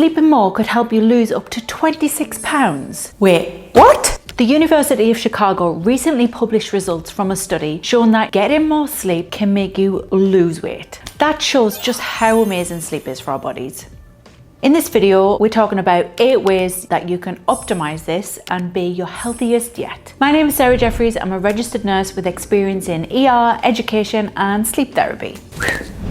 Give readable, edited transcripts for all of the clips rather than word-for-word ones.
sleeping more could help you lose up to 26 pounds. Wait, what? The University of Chicago recently published results from a study showing that getting more sleep can make you lose weight. That shows just how amazing sleep is for our bodies. In this video, we're talking about 8 ways that you can optimize this and be your healthiest yet. My name is Jeffries. I'm a registered nurse with experience in ER, education, and sleep therapy.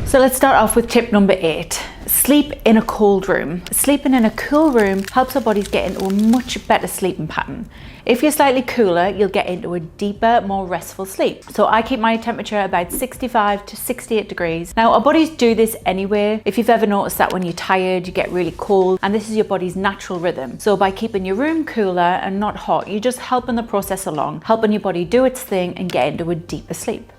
So let's start off with tip number 8. Sleep in a cold room. Sleeping in a cool room helps our bodies get into a much better sleeping pattern. If you're slightly cooler, you'll get into a deeper, more restful sleep. So I keep my temperature about 65 to 68 degrees. Now, our bodies do this anyway. If you've ever noticed that when you're tired, you get really cold, and this is your body's natural rhythm. So by keeping your room cooler and not hot, you're just helping the process along, helping your body do its thing and get into a deeper sleep.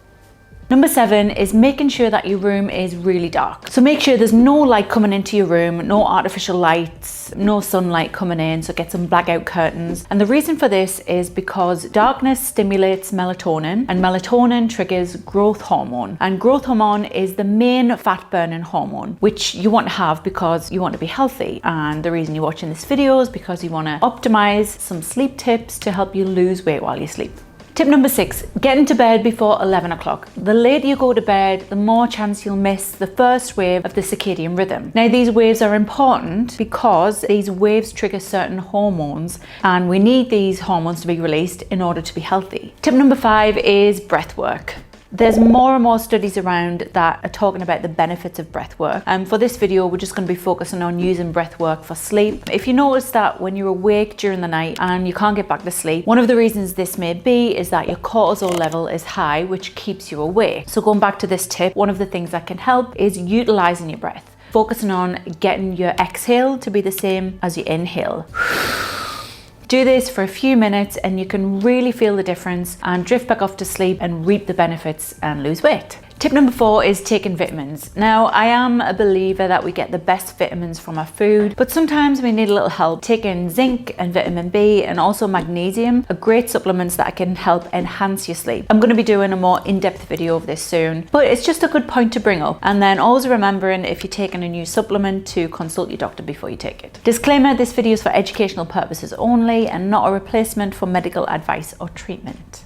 Number 7 is making sure that your room is really dark. So make sure there's no light coming into your room, no artificial lights, no sunlight coming in, so get some blackout curtains. And the reason for this is because darkness stimulates melatonin, and melatonin triggers growth hormone. And growth hormone is the main fat burning hormone, which you want to have because you want to be healthy. And the reason you're watching this video is because you want to optimize some sleep tips to help you lose weight while you sleep. Tip number 6, get into bed before 11 o'clock. The later you go to bed, the more chance you'll miss the first wave of the circadian rhythm. Now, these waves are important because these waves trigger certain hormones, and we need these hormones to be released in order to be healthy. Tip number 5 is breath work. There's more and more studies around that are talking about the benefits of breath work. For this video, we're just going to be focusing on using breath work for sleep. If you notice that when you're awake during the night and you can't get back to sleep, one of the reasons this may be is that your cortisol level is high, which keeps you awake. So going back to this tip, one of the things that can help is utilizing your breath, focusing on getting your exhale to be the same as your inhale. Do this for a few minutes and you can really feel the difference and drift back off to sleep and reap the benefits and lose weight. Tip number 4 is taking vitamins. Now, I am a believer that we get the best vitamins from our food, but sometimes we need a little help. Taking zinc and vitamin B and also magnesium are great supplements that can help enhance your sleep. I'm going to be doing a more in-depth video of this soon, but it's just a good point to bring up. And then always remembering, if you're taking a new supplement, to consult your doctor before you take it. Disclaimer, this video is for educational purposes only and not a replacement for medical advice or treatment.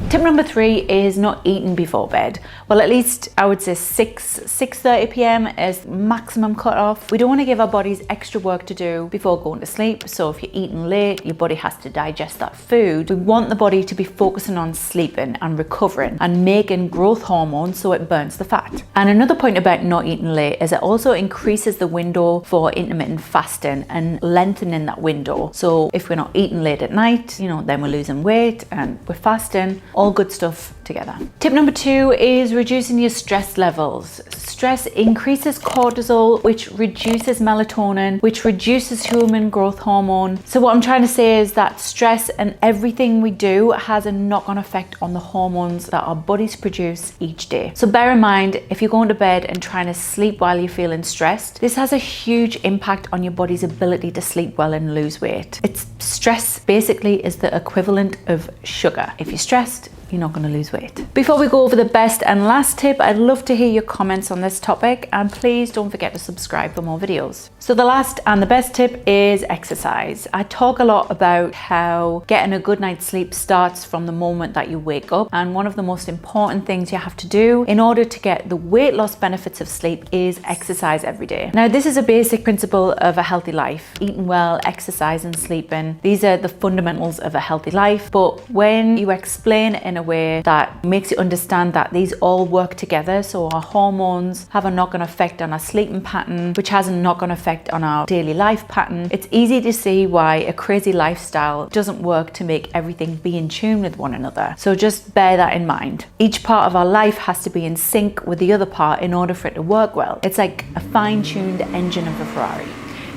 Tip number 3 is not eating before bed. Well, at least I would say 6:30 p.m. is maximum cutoff. We don't want to give our bodies extra work to do before going to sleep. So if you're eating late, your body has to digest that food. We want the body to be focusing on sleeping and recovering and making growth hormones so it burns the fat. And another point about not eating late is it also increases the window for intermittent fasting and lengthening that window. So if we're not eating late at night, then we're losing weight and we're fasting. All good stuff together. Tip number 2 is reducing your stress levels. Stress increases cortisol, which reduces melatonin, which reduces human growth hormone. So what I'm trying to say is that stress and everything we do has a knock-on effect on the hormones that our bodies produce each day. So bear in mind, if you're going to bed and trying to sleep while you're feeling stressed, this has a huge impact on your body's ability to sleep well and lose weight. Stress basically is the equivalent of sugar. If you're stressed, you're not going to lose weight. Before we go over the best and last tip, I'd love to hear your comments on this topic, and please don't forget to subscribe for more videos. So the last and the best tip is exercise. I talk a lot about how getting a good night's sleep starts from the moment that you wake up, and one of the most important things you have to do in order to get the weight loss benefits of sleep is exercise every day. Now, this is a basic principle of a healthy life. Eating well, exercising, sleeping. These are the fundamentals of a healthy life, but when you explain in a way that makes you understand that these all work together, so our hormones have a knock-on effect on our sleeping pattern, which has a knock-on effect on our daily life pattern, it's easy to see why a crazy lifestyle doesn't work to make everything be in tune with one another. So just bear that in mind. Each part of our life has to be in sync with the other part in order for it to work well. It's like a fine-tuned engine of a Ferrari.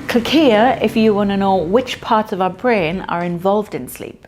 Click here if you want to know which parts of our brain are involved in sleep.